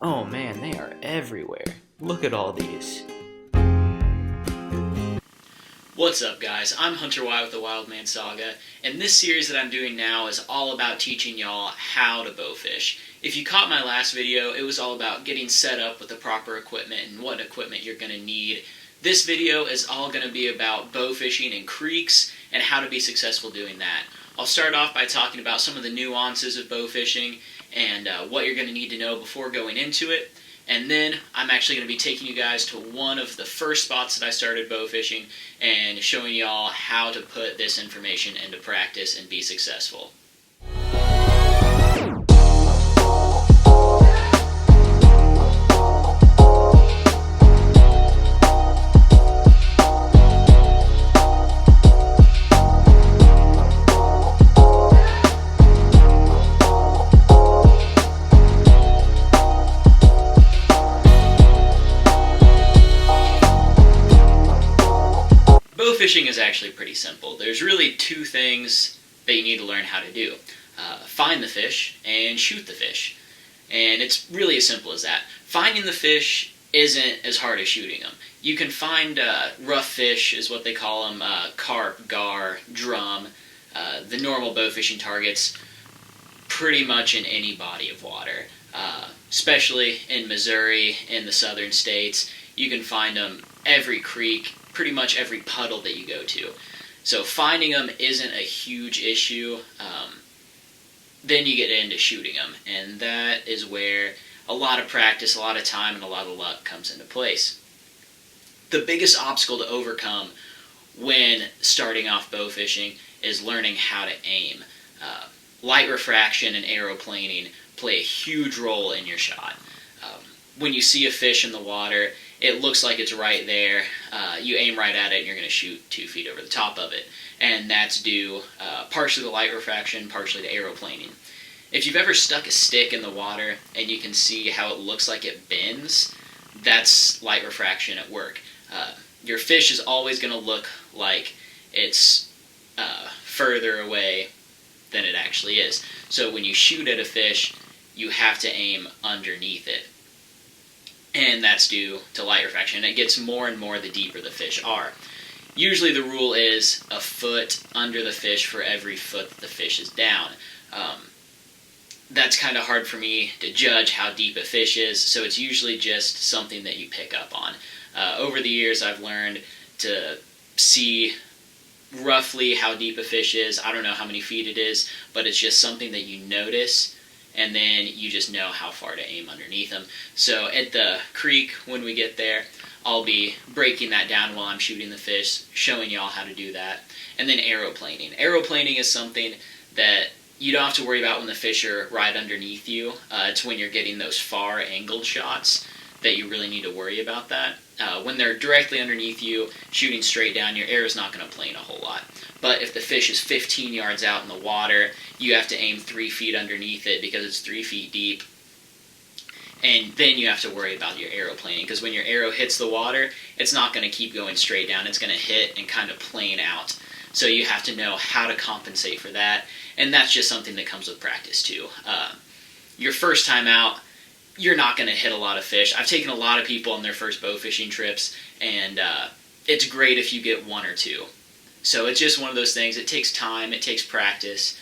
Oh man, they are everywhere. Look at all these. What's up, guys? I'm Hunter Y with the Wildman Saga, and this series that I'm doing now is all about teaching y'all how to bowfish. If you caught my last video, it was all about getting set up with the proper equipment and what equipment you're going to need. This video is all going to be about bow fishing in creeks and how to be successful doing that. I'll start off by talking about some of the nuances of bow fishing and what you're going to need to know before going into it. And then I'm actually going to be taking you guys to one of the first spots that I started bow fishing and showing y'all how to put this information into practice and be successful. Bow fishing is actually pretty simple. There's really two things that you need to learn how to do. Find the fish and shoot the fish. And it's really as simple as that. Finding the fish isn't as hard as shooting them. You can find rough fish, is what they call them, carp, gar, drum, the normal bow fishing targets, pretty much in any body of water. Especially in Missouri, in the southern states, you can find them every creek, pretty much every puddle that you go to. So finding them isn't a huge issue. Then you get into shooting them, and that is where a lot of practice, a lot of time, and a lot of luck comes into place. The biggest obstacle to overcome when starting off bow fishing is learning how to aim. Light refraction and aeroplaning play a huge role in your shot. When you see a fish in the water, it looks like it's right there. You aim right at it and you're going to shoot 2 feet over the top of it. And that's due partially to light refraction, partially to aeroplaning. If you've ever stuck a stick in the water and you can see how it looks like it bends, that's light refraction at work. Your fish is always going to look like it's further away than it actually is. So when you shoot at a fish, you have to aim underneath it. And that's due to light refraction. It gets more and more the deeper the fish are. Usually the rule is a foot under the fish for every foot that the fish is down. That's kind of hard for me to judge how deep a fish is, so it's usually just something that you pick up on. Over the years I've learned to see roughly how deep a fish is. I don't know how many feet it is, but it's just something that you notice, and then you just know how far to aim underneath them. So at the creek, when we get there, I'll be breaking that down while I'm shooting the fish, showing y'all how to do that. And then aeroplaning. Aeroplaning is something that you don't have to worry about when the fish are right underneath you. It's when you're getting those far angled shots that you really need to worry about that. When they're directly underneath you, shooting straight down, your arrow's not going to plane a whole lot. But if the fish is 15 yards out in the water, you have to aim 3 feet underneath it because it's 3 feet deep. And then you have to worry about your aeroplaning, because when your arrow hits the water, it's not going to keep going straight down. It's going to hit and kind of plane out. So you have to know how to compensate for that, and that's just something that comes with practice too. Your first time out, you're not going to hit a lot of fish. I've taken a lot of people on their first bow fishing trips, and it's great if you get 1 or 2. So it's just one of those things. It takes time, it takes practice,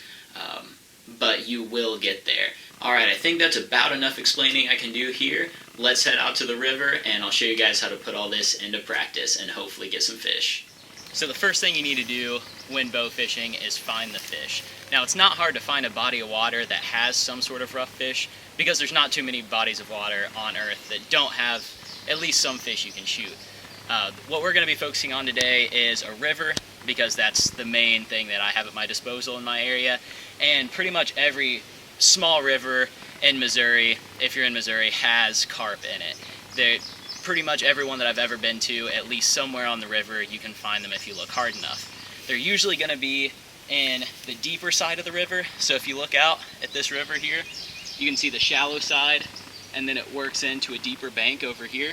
but you will get there. Alright, I think that's about enough explaining I can do here. Let's head out to the river, and I'll show you guys how to put all this into practice and hopefully get some fish. So the first thing you need to do when bow fishing is find the fish. Now, it's not hard to find a body of water that has some sort of rough fish, because there's not too many bodies of water on Earth that don't have at least some fish you can shoot. What we're going to be focusing on today is a river, because that's the main thing that I have at my disposal in my area, and pretty much every small river in Missouri, if you're in Missouri, has carp in it. Pretty much everyone that I've ever been to, at least somewhere on the river, you can find them if you look hard enough. They're usually going to be in the deeper side of the river, so if you look out at this river here, you can see the shallow side, and then it works into a deeper bank over here.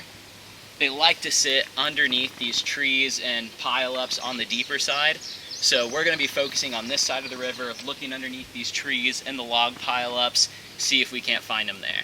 They like to sit underneath these trees and pile-ups on the deeper side, so we're going to be focusing on this side of the river, looking underneath these trees and the log pile-ups, see if we can't find them there.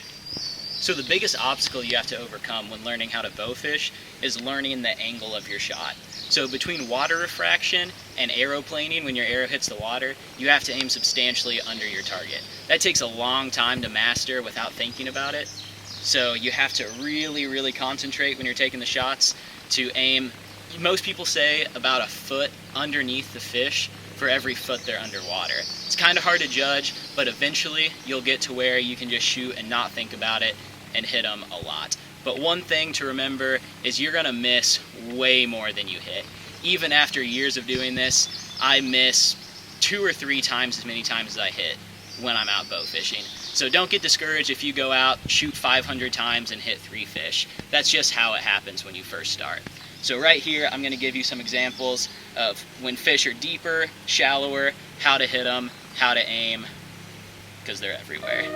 So the biggest obstacle you have to overcome when learning how to bowfish is learning the angle of your shot. So between water refraction and aeroplaning, when your arrow hits the water, you have to aim substantially under your target. That takes a long time to master without thinking about it. So you have to really concentrate when you're taking the shots to aim, most people say, about a foot underneath the fish for every foot they're underwater. It's kind of hard to judge, but eventually you'll get to where you can just shoot and not think about it and hit them a lot. But one thing to remember is you're gonna miss way more than you hit. Even after years of doing this, I miss 2 or 3 times as many times as I hit when I'm out bow fishing. So don't get discouraged if you go out, shoot 500 times and hit 3 fish. That's just how it happens when you first start. So right here, I'm gonna give you some examples of when fish are deeper, shallower, how to hit them, how to aim, because they're everywhere.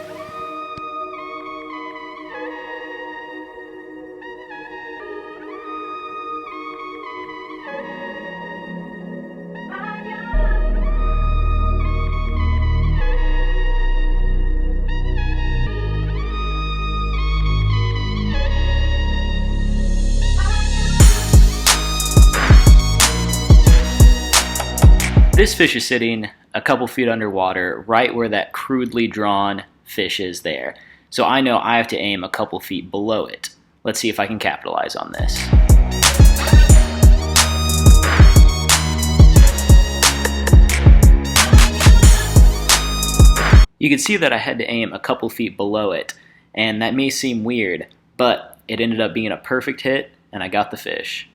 This fish is sitting a couple feet underwater, right where that crudely drawn fish is there. So I know I have to aim a couple feet below it. Let's see if I can capitalize on this. You can see that I had to aim a couple feet below it, and that may seem weird, but it ended up being a perfect hit, and I got the fish.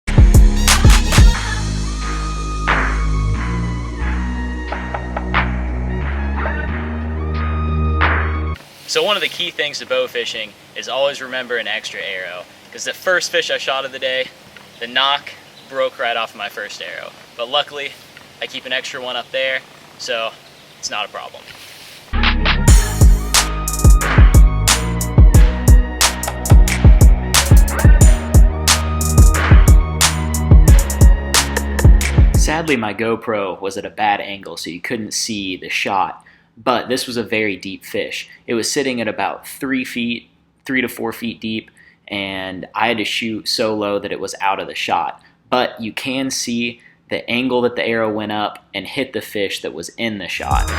So one of the key things to bow fishing is always remember an extra arrow, because the first fish I shot of the day, the knock broke right off of my first arrow. But luckily, I keep an extra one up there, so it's not a problem. Sadly, my GoPro was at a bad angle, so you couldn't see the shot. But this was a very deep fish. It was sitting at about 3 to 4 feet deep, and I had to shoot so low that it was out of the shot. But you can see the angle that the arrow went up and hit the fish that was in the shot.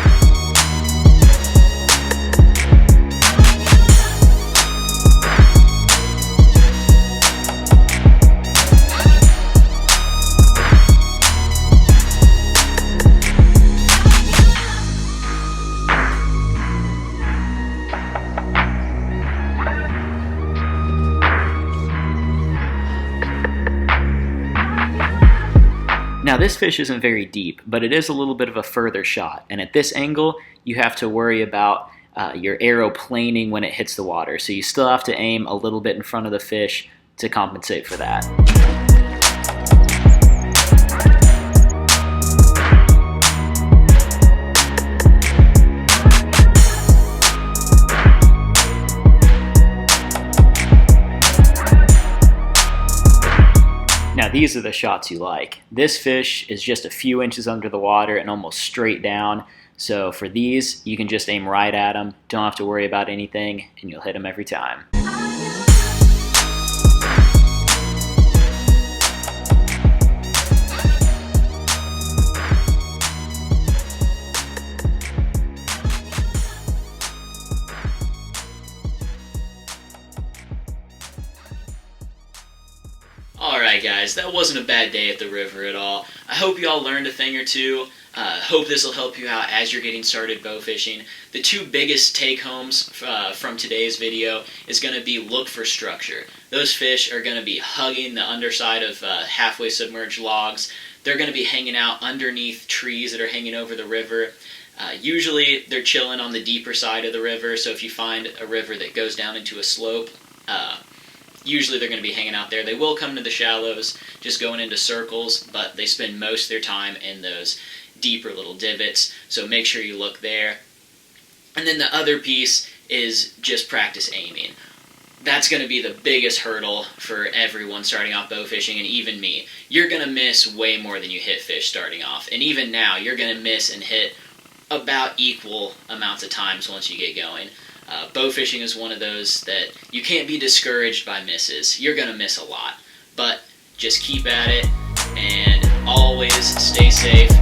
Now this fish isn't very deep, but it is a little bit of a further shot, and at this angle you have to worry about your arrow planing when it hits the water, so you still have to aim a little bit in front of the fish to compensate for that. Now these are the shots you like. This fish is just a few inches under the water and almost straight down. So for these, you can just aim right at them, don't have to worry about anything, and you'll hit them every time. Alright guys, that wasn't a bad day at the river at all. I hope you all learned a thing or two. Hope this will help you out as you're getting started bow fishing. The 2 biggest take-homes from today's video is going to be look for structure. Those fish are going to be hugging the underside of halfway submerged logs. They're going to be hanging out underneath trees that are hanging over the river. Usually they're chilling on the deeper side of the river, so if you find a river that goes down into a slope, usually they're going to be hanging out there. They will come to the shallows, just going into circles, but they spend most of their time in those deeper little divots, so make sure you look there. And then the other piece is just practice aiming. That's going to be the biggest hurdle for everyone starting off bow fishing, and even me. You're going to miss way more than you hit fish starting off, and even now you're going to miss and hit about equal amounts of times once you get going. Bow fishing is one of those that you can't be discouraged by misses. You're going to miss a lot, but just keep at it and always stay safe.